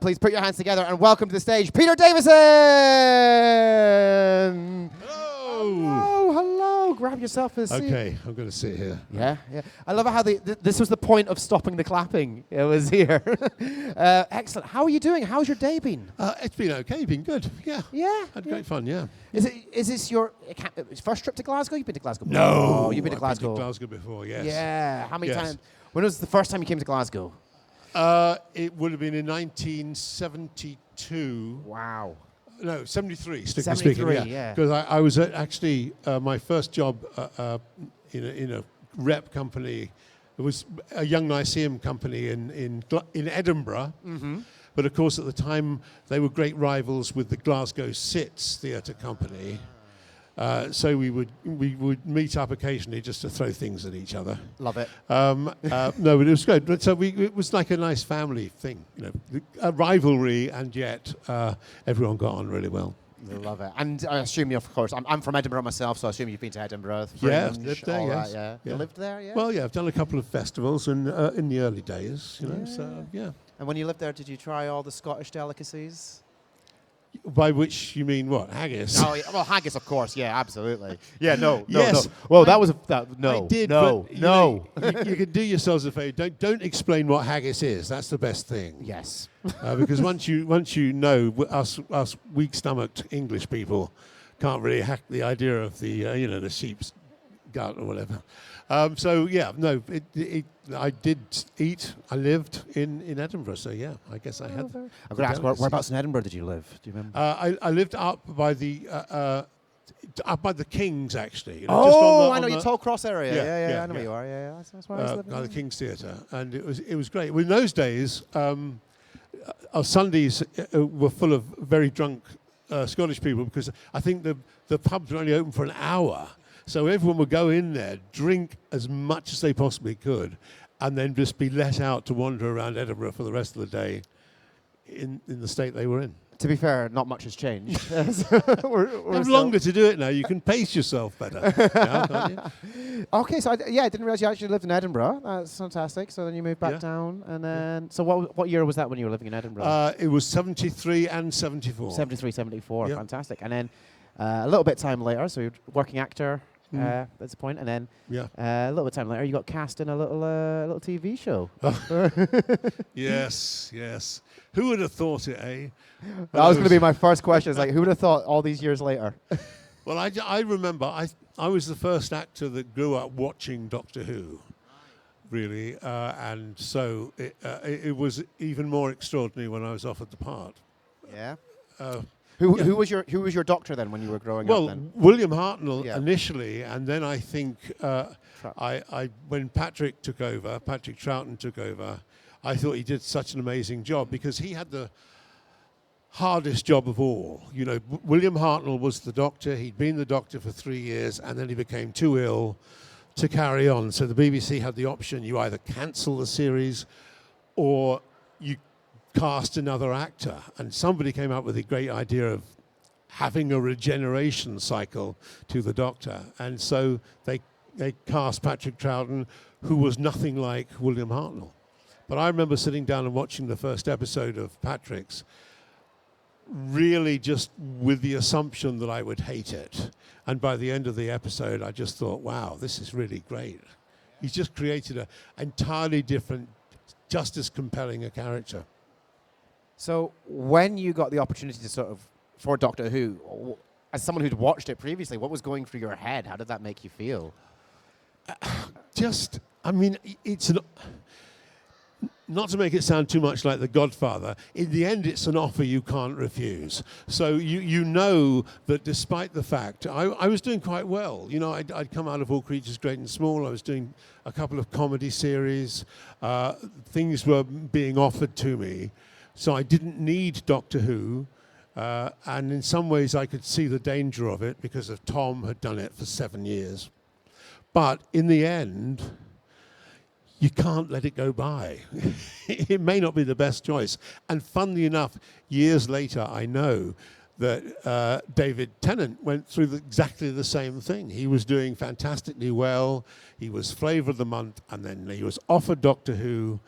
Please put your hands together and welcome to the stage, Peter Davison! Hello! Hello. Grab yourself a seat. Okay, I'm going to sit here. Yeah. I love how this was the point of stopping the clapping. It was here. Excellent. How are you doing? How's your day been? It's been okay, been good. Yeah. Yeah. Had great fun, yeah. Is this your first trip to Glasgow? You've been to Glasgow before? No! Oh, you've been to Glasgow. I've been to Glasgow before, yes. Yeah. How many times? When was the first time you came to Glasgow? It would have been in 1972. Wow. No, 73, strictly 73, speaking. yeah. Because I was actually, my first job in a rep company, it was a Young Lyceum company in Edinburgh. Mm-hmm. But of course, at the time, they were great rivals with the Glasgow Sits Theatre Company. So we would meet up occasionally just to throw things at each other. Love it. No, but it was good. But so it was like a nice family thing, a rivalry, and yet everyone got on really well. Love it. And I assume, of course, I'm from Edinburgh myself, so I assume you've been to Edinburgh. Yeah, Fringe, lived there. Yes. yeah. You lived there, yeah. Well, yeah, I've done a couple of festivals in the early days, So yeah. And when you lived there, did you try all the Scottish delicacies? By which you mean what? Haggis? Oh, yeah. Well, haggis, of course. Yeah, absolutely. Yeah, no. Yes. No. Well, that was no. I did. No. But, no. You can do yourselves a favour. Don't explain what haggis is. That's the best thing. Yes. Because once you know, us weak-stomached English people can't really hack the idea of the the sheep's gut or whatever. So yeah, no. I did eat. I lived in Edinburgh, so yeah. I guess I had. I'm going to ask, whereabouts in Edinburgh did you live? Do you remember? I lived up by the Kings, actually. I know your Toll Cross area. Yeah, I know where you are. Yeah. That's where I was living. By the King's Theatre, and it was great. Well, in those days, our Sundays were full of very drunk Scottish people because I think the pubs were only open for an hour. So everyone would go in there, drink as much as they possibly could, and then just be let out to wander around Edinburgh for the rest of the day in the state they were in. To be fair, not much has changed. You have longer to do it now. You can pace yourself better. Now, can't you? Okay, so I didn't realize you actually lived in Edinburgh. That's fantastic. So then you moved back down, and then so what year was that when you were living in Edinburgh? It was 73 and 74. 73, 74. Yep. Fantastic. And then a little bit time later, so you're working actor. At this point, and then a little bit of time later, you got cast in a little TV show. Yes. Who would have thought it, eh? That was going to be my first question. It's like, who would have thought all these years later? Well, I remember I was the first actor that grew up watching Doctor Who, really, and so it was even more extraordinary when I was offered the part. Yeah. Who was your doctor then when you were growing up? Well, William Hartnell initially, and then I think when Patrick Troughton took over, I thought he did such an amazing job because he had the hardest job of all. William Hartnell was the doctor. He'd been the doctor for 3 years, and then he became too ill to carry on. So the BBC had the option: you either cancel the series, or you cast another actor, and somebody came up with the great idea of having a regeneration cycle to the Doctor, and so they cast Patrick Troughton, who was nothing like William Hartnell. But I remember sitting down and watching the first episode of Patrick's, really just with the assumption that I would hate it, and by the end of the episode I just thought, wow, this is really great. He's just created an entirely different, just as compelling a character. So when you got the opportunity to for Doctor Who, as someone who'd watched it previously, what was going through your head? How did that make you feel? It's not to make it sound too much like The Godfather, in the end it's an offer you can't refuse. So you know that despite the fact, I was doing quite well. I'd come out of All Creatures Great and Small. I was doing a couple of comedy series. Things were being offered to me. So I didn't need Doctor Who, and in some ways I could see the danger of it because of Tom had done it for 7 years. But in the end, you can't let it go by. It may not be the best choice. And funnily enough, years later, I know that David Tennant went through exactly the same thing. He was doing fantastically well. He was Flavour of the Month, and then he was offered Doctor Who,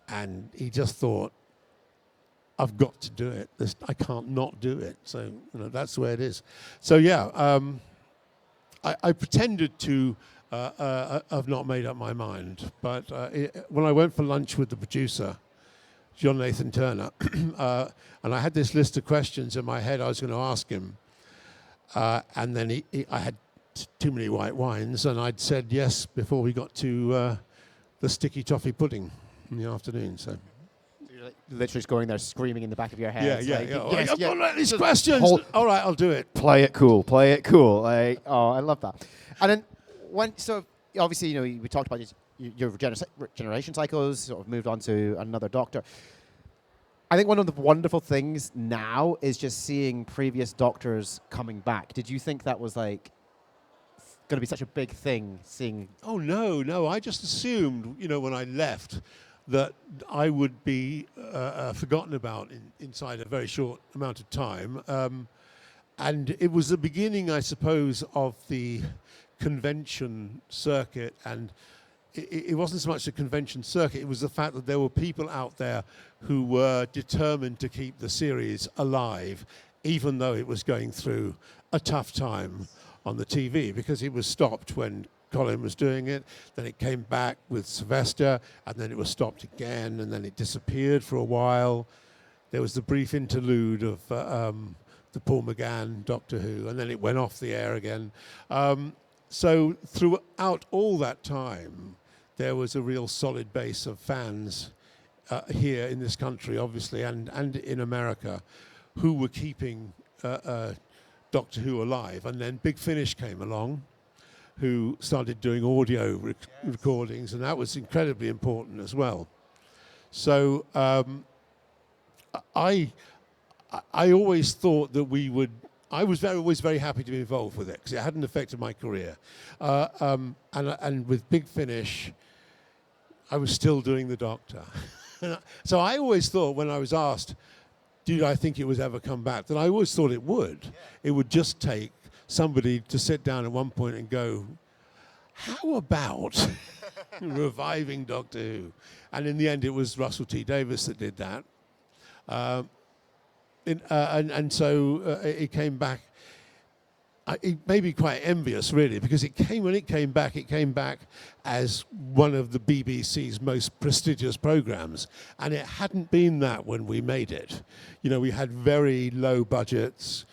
and he just thought, I've got to do it. I can't not do it. So that's the way it is. So yeah, I pretended to have not made up my mind, but when I went for lunch with the producer, John Nathan Turner, and I had this list of questions in my head I was going to ask him, and then I had too many white wines, and I'd said yes before we got to the sticky toffee pudding in the afternoon. So you're literally just going there screaming in the back of your head. Yeah. Yes, I've got these questions. All right, I'll do it. Play it cool. Like, oh, I love that. And then obviously, we talked about your regeneration cycles, sort of moved on to another doctor. I think one of the wonderful things now is just seeing previous doctors coming back. Did you think that was like going to be such a big thing, seeing? Oh, no. I just assumed, when I left, that I would be forgotten about inside a very short amount of time. And it was the beginning, I suppose, of the convention circuit. And it wasn't so much the convention circuit, it was the fact that there were people out there who were determined to keep the series alive, even though it was going through a tough time on the TV, because it was stopped when Colin was doing it, then it came back with Sylvester, and then it was stopped again, and then it disappeared for a while. There was the brief interlude of the Paul McGann Doctor Who, and then it went off the air again. So throughout all that time, there was a real solid base of fans here in this country, obviously, and in America, who were keeping Doctor Who alive. And then Big Finish came along, who started doing audio recordings, and that was incredibly important as well. So I always thought that we would. I was always very happy to be involved with it because it hadn't affected my career. And with Big Finish, I was still doing the Doctor. So I always thought, when I was asked, did I think it would ever come back, that I always thought it would. Yeah. It would just take somebody to sit down at one point and go, how about reviving Doctor Who? And in the end, it was Russell T Davies that did that. And so it came back. It made me quite envious, really, because when it came back as one of the BBC's most prestigious programs, and it hadn't been that when we made it. We had very low budgets,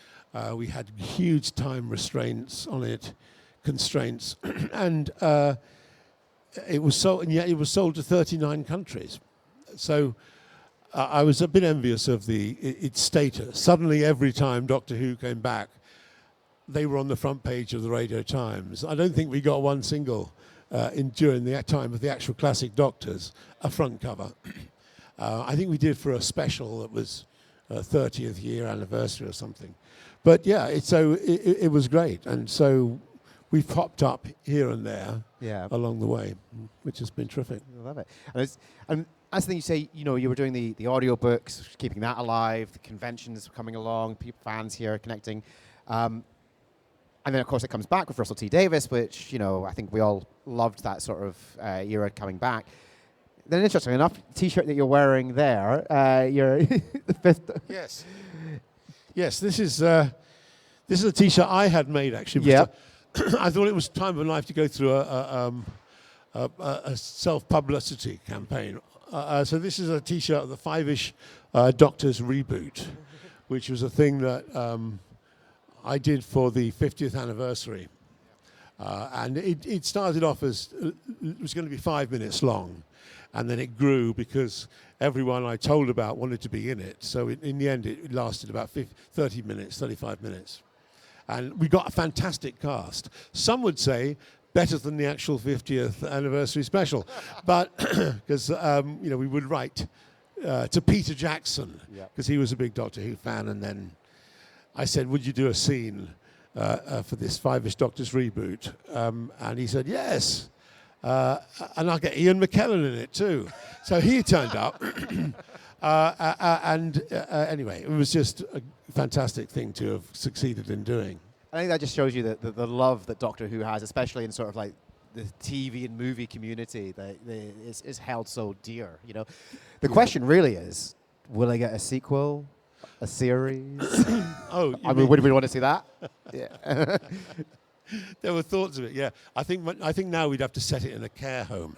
we had huge time restraints on it, constraints, and it was sold. And yet it was sold to 39 countries. So I was a bit envious of its status. Suddenly, every time Doctor Who came back, they were on the front page of the Radio Times. I don't think we got one single during the time of the actual classic Doctors, a front cover. I think we did for a special that was 30th year anniversary or something. But yeah, it was great. And so we've popped up here and there along the way, which has been terrific. I love it. And as the thing you say, you were doing the audio books, keeping that alive, the conventions coming along, fans here connecting. And then, of course, it comes back with Russell T Davies, which, I think we all loved that sort of era coming back. Then, interestingly enough, the T-shirt that you're wearing there, you're the fifth. Yes, this is a T-shirt I had made, actually. Yeah. I thought it was time of life to go through a self-publicity campaign. So this is a T-shirt of the Five-ish Doctors reboot, which was a thing that I did for the 50th anniversary. And it started off as, it was going to be 5 minutes long. And then it grew because everyone I told about wanted to be in it. So in the end, it lasted about 35 minutes. And we got a fantastic cast. Some would say better than the actual 50th anniversary special. But because, we would write to Peter Jackson, because he was a big Doctor Who fan. And then I said, would you do a scene for this Five-ish Doctors reboot? And he said, yes. And I'll get Ian McKellen in it too. So he turned up. Anyway, it was just a fantastic thing to have succeeded in doing. I think that just shows you the love that Doctor Who has, especially in sort of like the TV and movie community that is held so dear. The question really is, will I get a sequel, a series? Oh, I mean, would we want to see that? Yeah. There were thoughts of it. Yeah, I think now we'd have to set it in a care home.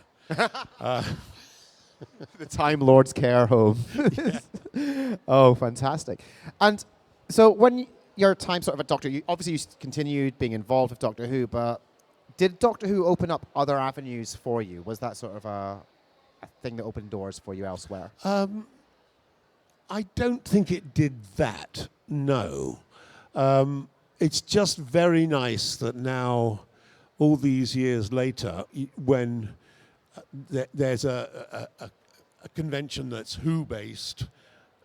The Time Lord's Care Home. Oh, fantastic! And so, when your time sort of at Doctor, you continued being involved with Doctor Who, but did Doctor Who open up other avenues for you? Was that sort of a thing that opened doors for you elsewhere? I don't think it did that. No, it's just very nice that now, all these years later, when there's a convention that's Who-based,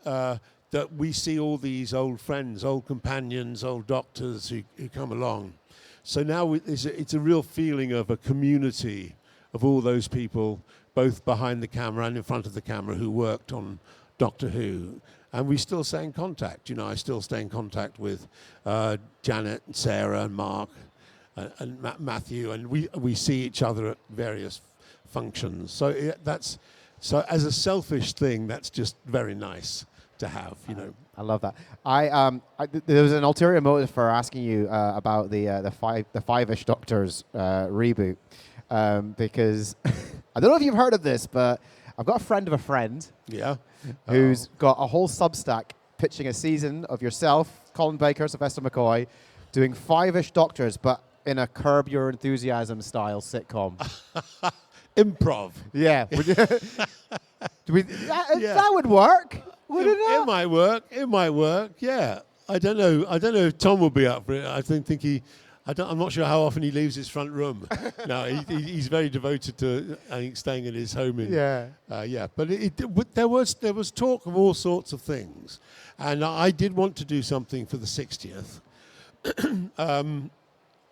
that we see all these old friends, old companions, old doctors who come along. So now it's a real feeling of a community of all those people, both behind the camera and in front of the camera, who worked on Doctor Who. And we still stay in contact. I still stay in contact with Janet and Sarah and Mark and Matthew, and we see each other at various functions. So so as a selfish thing, that's just very nice to have. I love that. There was an ulterior motive for asking you about the Five-ish Doctors reboot, because I don't know if you've heard of this, but I've got a friend of a friend. Yeah. Who's got a whole Substack pitching a season of yourself, Colin Baker, Sylvester McCoy, doing Five-ish Doctors, but in a Curb Your Enthusiasm style sitcom. Improv. Yeah. That would work, would it not? It might work. It might work. Yeah. I don't know if Tom will be up for it. I'm not sure how often he leaves his front room. No, he's very devoted to, I think, staying in his home. But there was talk of all sorts of things, and I did want to do something for the 60th.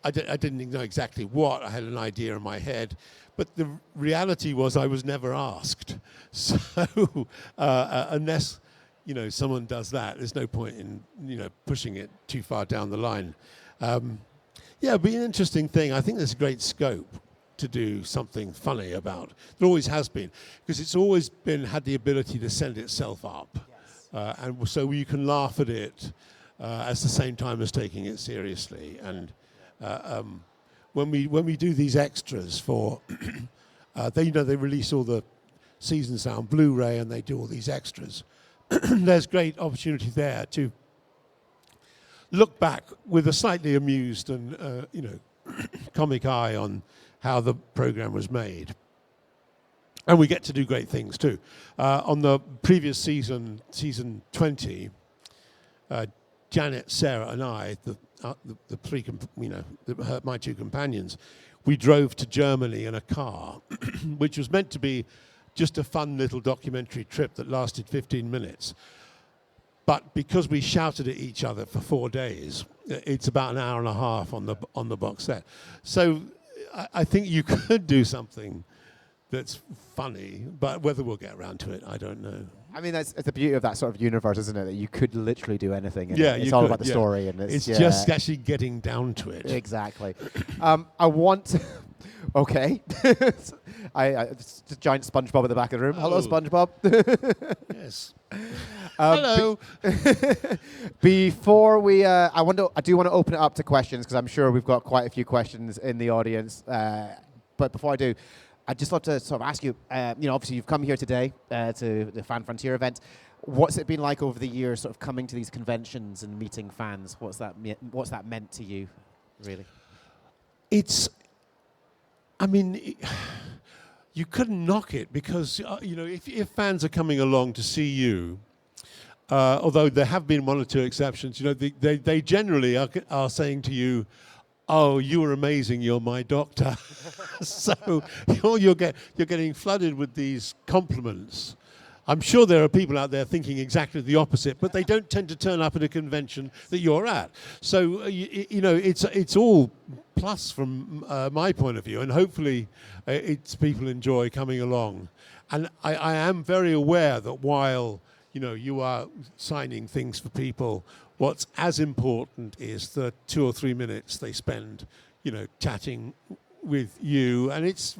I didn't know exactly what. I had an idea in my head, but the reality was I was never asked. So unless someone does that, there's no point in pushing it too far down the line. Yeah, it'd be an interesting thing. I think there's great scope to do something funny about. There always has been, because it's always had the ability to send itself up. Yes. And so you can laugh at it at the same time as taking it seriously. And when we do these extras for, they release all the seasons now on Blu-ray, and they do all these extras. There's great opportunity there to look back with a slightly amused and comic eye on how the program was made, and we get to do great things too. On the previous season 20, Janet, Sarah, and I, the three, my two companions, we drove to Germany in a car, which was meant to be just a fun little documentary trip that lasted 15 minutes. But because we shouted at each other for 4 days, it's about an hour and a half on the box set. So I think you could do something that's funny, but whether we'll get around to it, I don't know. I mean, it's the beauty of that sort of universe, isn't it? That you could literally do anything. Yeah, it's all about the story, and it's just actually getting down to it. Exactly. I want to. Okay. It's a giant SpongeBob in the back of the room. Hello, SpongeBob. Yes. Hello. Before we, I do want to open it up to questions, because I'm sure we've got quite a few questions in the audience. But before I do, I'd just love to sort of ask you. Obviously you've come here today to the Fan Frontier event. What's it been like over the years, sort of coming to these conventions and meeting fans? What's that meant to you, really? You couldn't knock it, because if fans are coming along to see you, although there have been one or two exceptions, they generally are saying to you, "Oh, you were amazing. You're my doctor." So you're getting flooded with these compliments. I'm sure there are people out there thinking exactly the opposite, but they don't tend to turn up at a convention that you're at. So it's all plus from my point of view, and hopefully it's people enjoy coming along. And I am very aware that while you are signing things for people, what's as important is the 2 or 3 minutes they spend chatting with you, and it's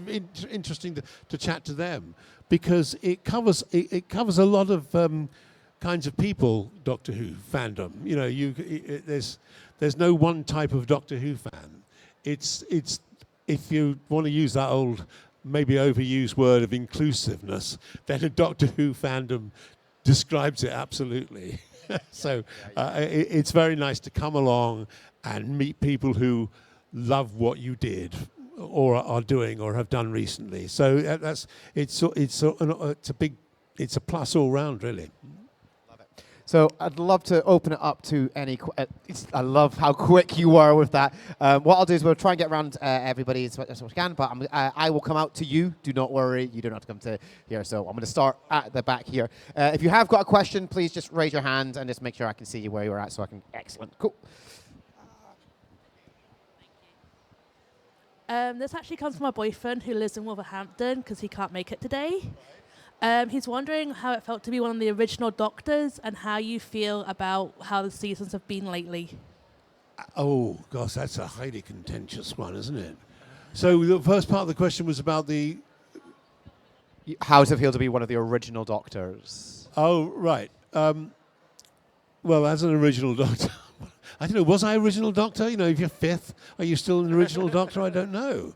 interesting to chat to them, because it covers a lot of kinds of people, Doctor Who fandom. You know, there's no one type of Doctor Who fan. It's if you want to use that old, maybe overused word of inclusiveness, then a Doctor Who fandom describes it absolutely. So it's very nice to come along and meet people who love what you did or are doing or have done recently. So it's a plus all round, really. So I'd love to open it up to any. I love how quick you were with that. What I'll do is we'll try and get around everybody as much as we can, but I will come out to you. Do not worry. You don't have to come to here. So I'm going to start at the back here. If you have got a question, please just raise your hand and just make sure I can see you where you're at so I can. Excellent. Cool. This actually comes from my boyfriend who lives in Wolverhampton because he can't make it today. He's wondering how it felt to be one of the original Doctors and how you feel about how the seasons have been lately. Oh, gosh, that's a highly contentious one, isn't it? So the first part of the question was about the... How does it feel to be one of the original Doctors? Oh, right. Well, as an original Doctor... I don't know, was I original Doctor? You know, if you're fifth, are you still an original Doctor? I don't know.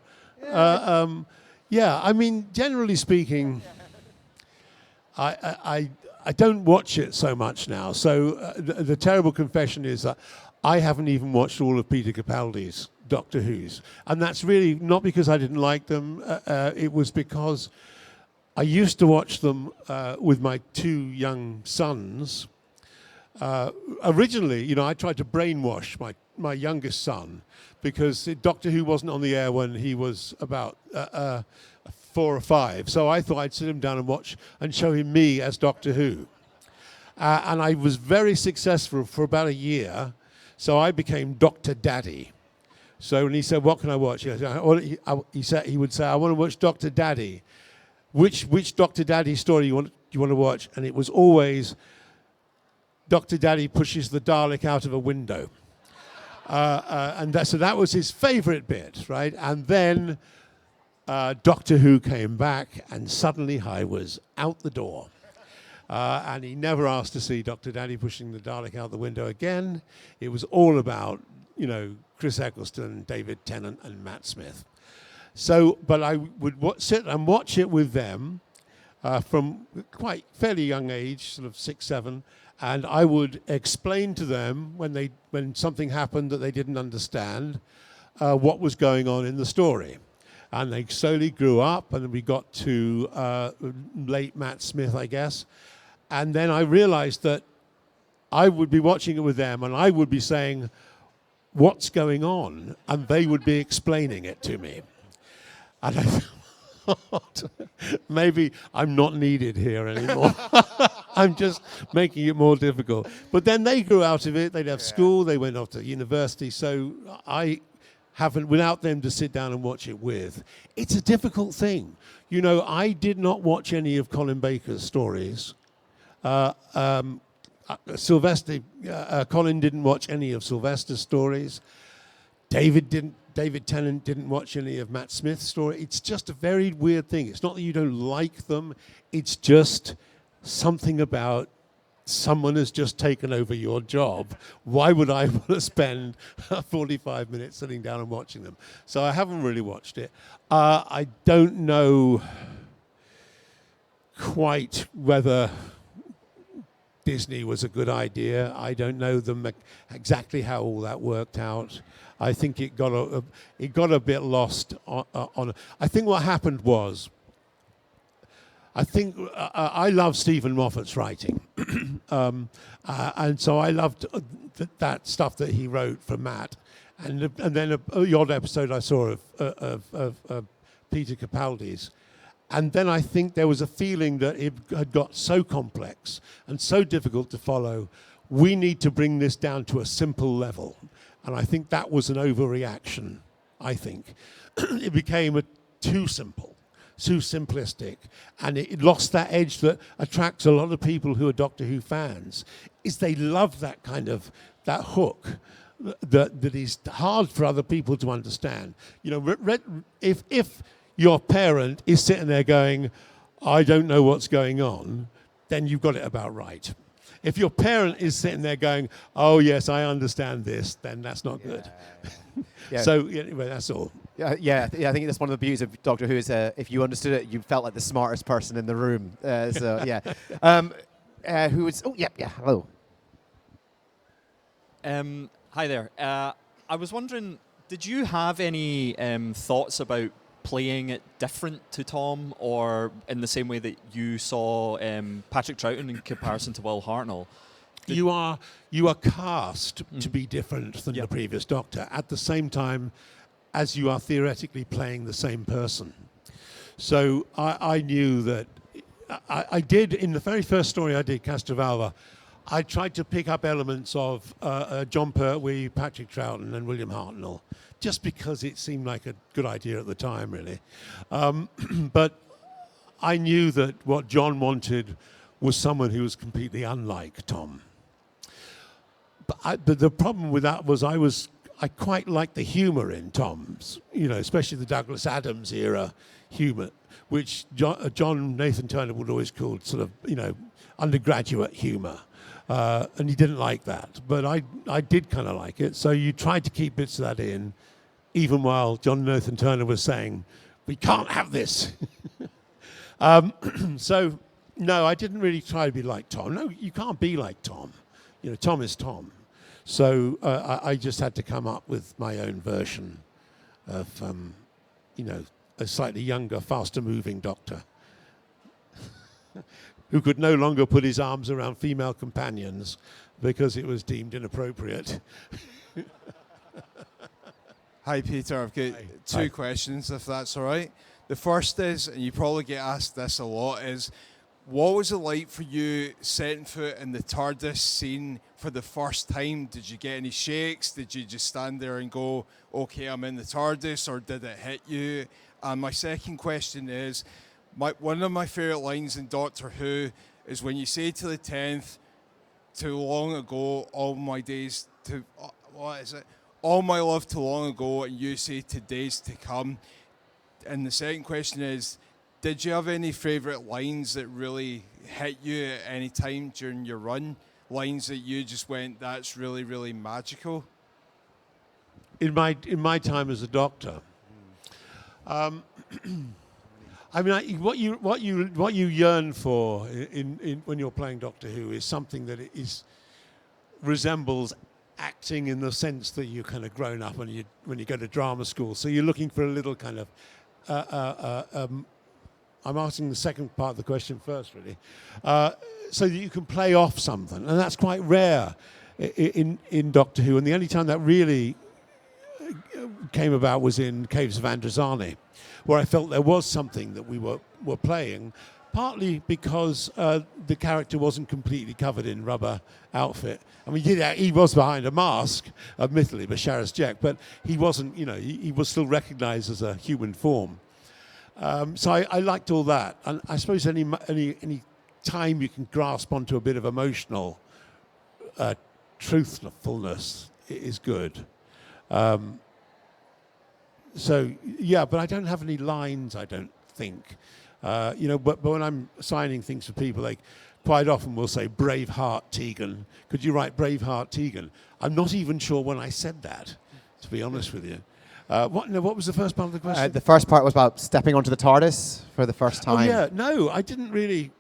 Yeah, I mean, generally speaking... I don't watch it so much now. So the terrible confession is that I haven't even watched all of Peter Capaldi's Doctor Who's. And that's really not because I didn't like them. It was because I used to watch them with my two young sons. Originally, you know, I tried to brainwash my youngest son because Doctor Who wasn't on the air when he was about 4 or 5. So I thought I'd sit him down and watch and show him me as Doctor Who. And I was very successful for about a year. So I became Dr. Daddy. So when he said, what can I watch? He would say, I want to watch Dr. Daddy. Which Dr. Daddy story you want to watch? And it was always Dr. Daddy pushes the Dalek out of a window. So that was his favorite bit, right? And then Doctor Who came back, and suddenly I was out the door. And he never asked to see Dr. Daddy pushing the Dalek out the window again. It was all about, you know, Chris Eccleston, David Tennant, and Matt Smith. So, but I would sit and watch it with them from quite fairly young age, sort of 6, 7, and I would explain to them when something happened that they didn't understand what was going on in the story. And they slowly grew up, and we got to late Matt Smith, I guess. And then I realized that I would be watching it with them, and I would be saying, what's going on? And they would be explaining it to me. And I thought, maybe I'm not needed here anymore. I'm just making it more difficult. But then they grew out of it. They'd have school. They went off to university. So I haven't, without them to sit down and watch it with. It's a difficult thing. You know, I did not watch any of Colin Baker's stories. Colin didn't watch any of Sylvester's stories. David Tennant didn't watch any of Matt Smith's story. It's just a very weird thing. It's not that you don't like them. It's just something about someone has just taken over your job. Why would I want to spend 45 minutes sitting down and watching them? So I haven't really watched it. I don't know quite whether Disney was a good idea. I don't know exactly how all that worked out. I think it got a bit lost on. I think what happened was, I love Stephen Moffat's writing, and so I loved that stuff that he wrote for Matt, and then the odd episode I saw of Peter Capaldi's, and then I think there was a feeling that it had got so complex and so difficult to follow. We need to bring this down to a simple level, and I think that was an overreaction. I think it became too simple. Too simplistic, and it lost that edge that attracts a lot of people who are Doctor Who fans, is they love that kind of, that hook that is hard for other people to understand. You know, if your parent is sitting there going, I don't know what's going on, then you've got it about right. If your parent is sitting there going, "Oh yes, I understand this," then that's not good. Yeah. So anyway, that's all. Yeah. I think that's one of the beauties of Doctor Who is if you understood it, you felt like the smartest person in the room. So yeah. Who was? Oh yeah. Hello. Hi there. I was wondering, did you have any thoughts about playing it different to Tom, or in the same way that you saw Patrick Troughton in comparison to Will Hartnell? You are cast to be different than the previous Doctor at the same time as you are theoretically playing the same person. So I knew that I did, in the very first story I did, Castrovalva, I tried to pick up elements of John Pertwee, Patrick Troughton and William Hartnell, just because it seemed like a good idea at the time, really. But I knew that what John wanted was someone who was completely unlike Tom. But the problem with that was I quite liked the humour in Tom's, especially the Douglas Adams era humour, which John Nathan Turner would always call sort of, undergraduate humour. And he didn't like that. But I did kind of like it. So you tried to keep bits of that in, even while John Nathan Turner was saying, we can't have this. So, no, I didn't really try to be like Tom. No, you can't be like Tom. Tom is Tom. So I just had to come up with my own version of, a slightly younger, faster-moving Doctor who could no longer put his arms around female companions because it was deemed inappropriate. Hi, Peter. I've got two questions, if that's all right. The first is, and you probably get asked this a lot, is what was it like for you setting foot in the TARDIS scene for the first time? Did you get any shakes? Did you just stand there and go, okay, I'm in the TARDIS, or did it hit you? And my second question is, one of my favourite lines in Doctor Who is when you say to the 10th, too long ago, all my days to, what is it? All my love too long ago, and you say to days to come. And the second question is, did you have any favourite lines that really hit you at any time during your run? Lines that you just went, that's really, really magical? In my time as a Doctor, I mean, what you yearn for in when you're playing Doctor Who is something that resembles acting in the sense that you're kind of grown up when you go to drama school. So you're looking for a little kind of. I'm asking the second part of the question first, really, so that you can play off something, and that's quite rare in Doctor Who. And the only time that really came about was in Caves of Androzani, where I felt there was something that we were playing, partly because the character wasn't completely covered in rubber outfit. I mean, he was behind a mask, admittedly, Basharas Jek, but he wasn't, he was still recognized as a human form. So I liked all that. And I suppose any time you can grasp onto a bit of emotional truthfulness is good. So, yeah, but I don't have any lines, I don't think. But when I'm signing things for people, they quite often will say, Braveheart Tegan. Could you write Braveheart Tegan? I'm not even sure when I said that, to be honest with you. What was the first part of the question? The first part was about stepping onto the TARDIS for the first time. Oh, yeah. No, I didn't really.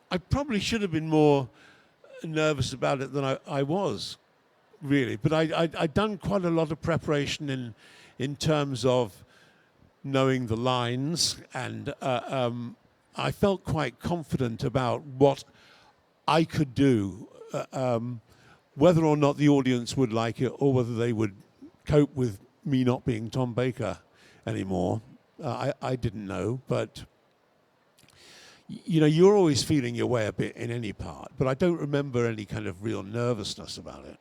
I probably should have been more nervous about it than I was, really. But I'd done quite a lot of preparation in terms of knowing the lines, and I felt quite confident about what I could do, whether or not the audience would like it or whether they would cope with me not being Tom Baker anymore. I didn't know, but you're always feeling your way a bit in any part, but I don't remember any kind of real nervousness about it.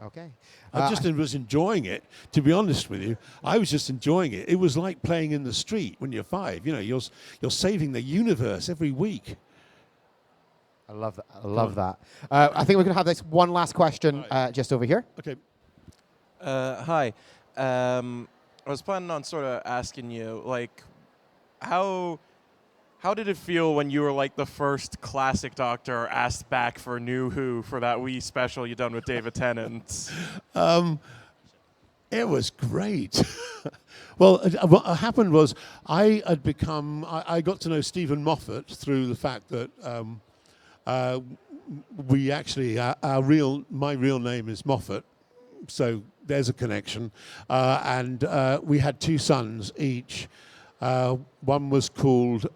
Okay. I just was enjoying it, to be honest with you. I was just enjoying it. It was like playing in the street when you're 5. You're saving the universe every week. I love that. I love that. I think we're going to have this one last question just over here. Okay. Hi. I was planning on sort of asking you, like, how How did it feel when you were like the first classic Doctor asked back for New Who for that wee special you done with David Tennant? It was great. Well, what happened was I got to know Stephen Moffat through the fact that we actually, my real name is Moffat, so there's a connection. And we had 2 sons each. One was called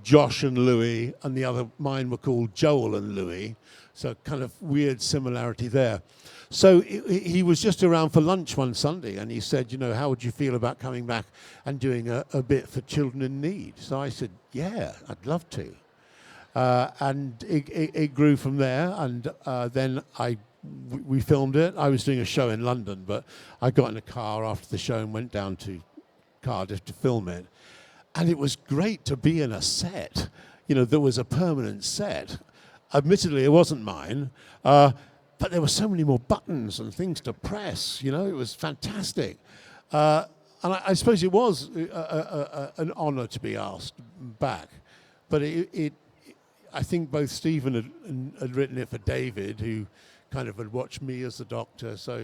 Josh and Louis, and mine were called Joel and Louis. So kind of weird similarity there. So he was just around for lunch one Sunday, and he said, how would you feel about coming back and doing a bit for Children in Need? So I said, yeah, I'd love to. And it grew from there, and then we filmed it. I was doing a show in London, but I got in a car after the show and went down to Cardiff to film it. And it was great to be in a set. There was a permanent set. Admittedly, it wasn't mine, but there were so many more buttons and things to press. It was fantastic. And I suppose it was an honor to be asked back. But I think both Stephen had written it for David, who kind of had watched me as the Doctor, so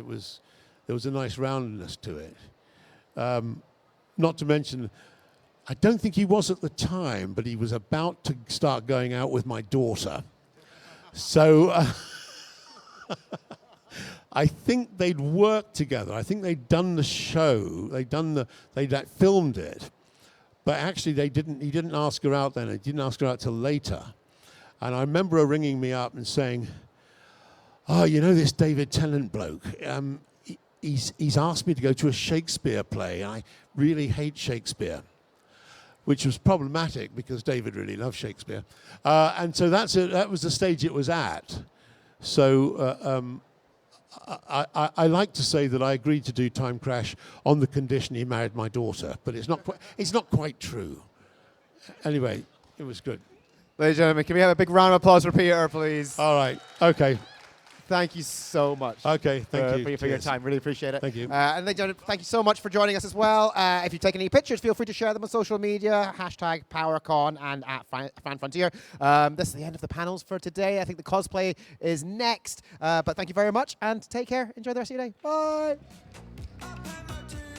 there was a nice roundness to it. Not to mention, I don't think he was at the time, but he was about to start going out with my daughter. So I think they'd worked together. I think they'd done the show. They'd filmed it, but actually he didn't ask her out then. He didn't ask her out till later. And I remember her ringing me up and saying, "Oh, this David Tennant bloke. He's asked me to go to a Shakespeare play. I really hate Shakespeare," which was problematic because David really loved Shakespeare. And so that was the stage it was at. So I like to say that I agreed to do Time Crash on the condition he married my daughter, but it's not quite true. Anyway, it was good. Ladies and gentlemen, can we have a big round of applause for Peter, please? All right. Okay. Thank you so much. Okay, thank you. For your time. Really appreciate it. Thank you. And ladies and gentlemen, thank you so much for joining us as well. If you've taken any pictures, feel free to share them on social media, #PowerCon and @FanFrontier. This is the end of the panels for today. I think the cosplay is next. But thank you very much, and take care. Enjoy the rest of your day. Bye.